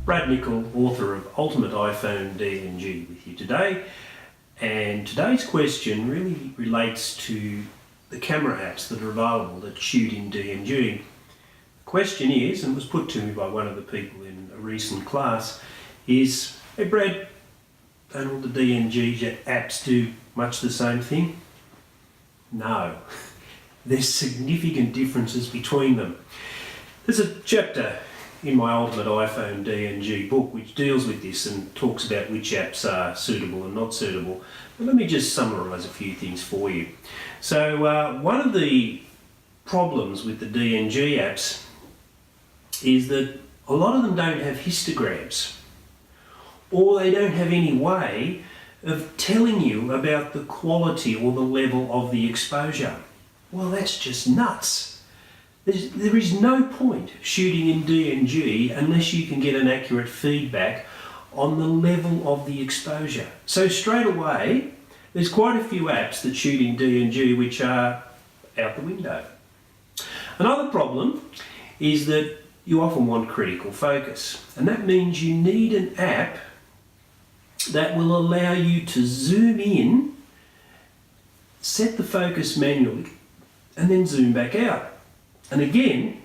Brad Nicol, author of Ultimate iPhone DNG, with you today. And today's question really relates to the camera apps that are available that shoot in DNG. The question is, and was put to me by one of the people in a recent class, is, hey Brad, don't all the DNG apps do much the same thing? No. There's significant differences between them. There's a chapter in my Ultimate iPhone DNG book which deals with this and talks about which apps are suitable and not suitable. But let me just summarise a few things for you. So one of the problems with the DNG apps is that a lot of them don't have histograms, or they don't have any way of telling you about the quality or the level of the exposure. Well, that's just nuts. There is no point shooting in DNG unless you can get an accurate feedback on the level of the exposure. So straight away, there's quite a few apps that shoot in DNG which are out the window. Another problem is that you often want critical focus, and that means you need an app that will allow you to zoom in, set the focus manually, and then zoom back out. And again,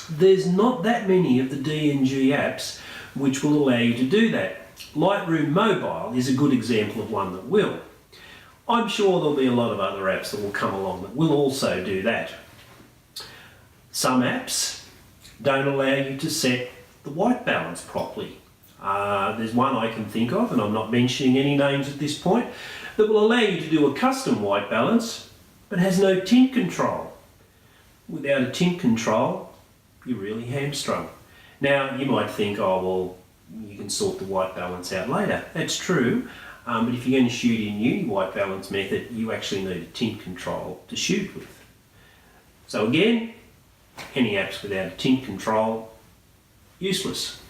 there's not that many of the DNG apps which will allow you to do that. Lightroom Mobile is a good example of one that will. I'm sure there'll be a lot of other apps that will come along that will also do that. Some apps don't allow you to set the white balance properly. There's one I can think of, and I'm not mentioning any names at this point, that will allow you to do a custom white balance but has no tint control. Without a tint control, you're really hamstrung. Now, you might think, oh, well, you can sort the white balance out later. That's true, but if you're going to shoot in uni white balance method, you actually need a tint control to shoot with. So again, any apps without a tint control, useless.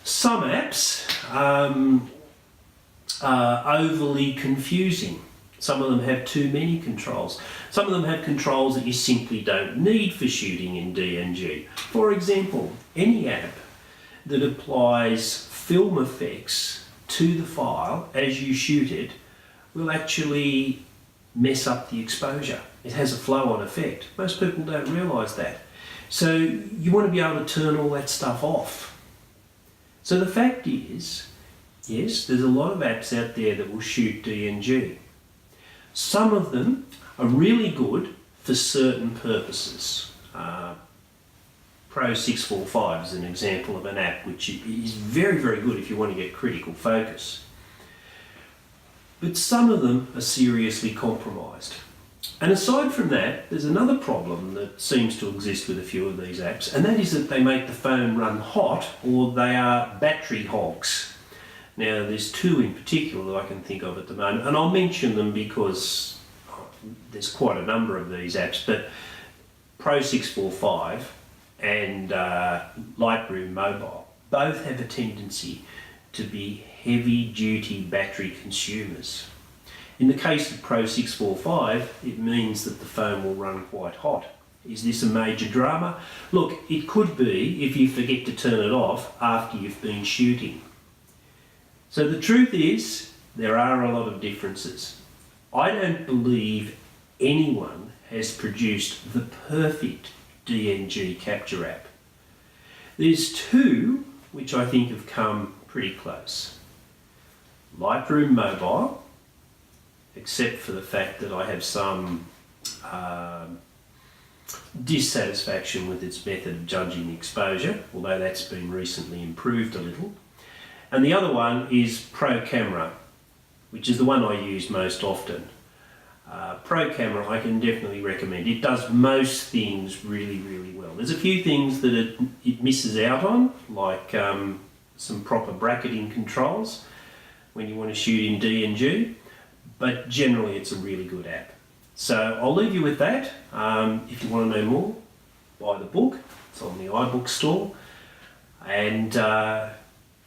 Some apps are overly confusing. Some of them have too many controls. Some of them have controls that you simply don't need for shooting in DNG. For example, any app that applies film effects to the file as you shoot it will actually mess up the exposure. It has a flow-on effect. Most people don't realise that. So you want to be able to turn all that stuff off. So the fact is, yes, there's a lot of apps out there that will shoot DNG. Some of them are really good for certain purposes. Pro 645 is an example of an app which is very, very good if you want to get critical focus. But some of them are seriously compromised. And aside from that, there's another problem that seems to exist with a few of these apps, and that is that they make the phone run hot, or they are battery hogs. Now, there's two in particular that I can think of at the moment, and I'll mention them because there's quite a number of these apps, but Pro 645 and Lightroom Mobile both have a tendency to be heavy-duty battery consumers. In the case of Pro 645, it means that the phone will run quite hot. Is this a major drama? Look, it could be if you forget to turn it off after you've been shooting. So the truth is, there are a lot of differences. I don't believe anyone has produced the perfect DNG capture app. There's two which I think have come pretty close. Lightroom Mobile, except for the fact that I have some dissatisfaction with its method of judging exposure, although that's been recently improved a little. And the other one is Pro Camera, which is the one I use most often. Pro Camera I can definitely recommend. It does most things really, really well. There's a few things that it misses out on, like some proper bracketing controls when you want to shoot in DNG, but generally it's a really good app. So I'll leave you with that. If you want to know more, buy the book. It's on the iBook store, and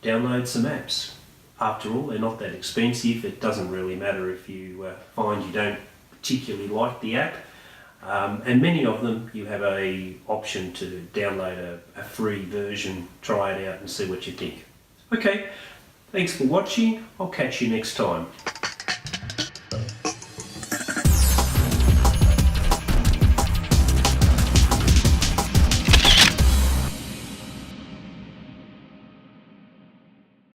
download some apps. After all, they're not that expensive. It doesn't really matter if you find you don't particularly like the app. and many of them you have a option to download a free version, try it out and see what you think. Okay, thanks for watching. I'll catch you next time.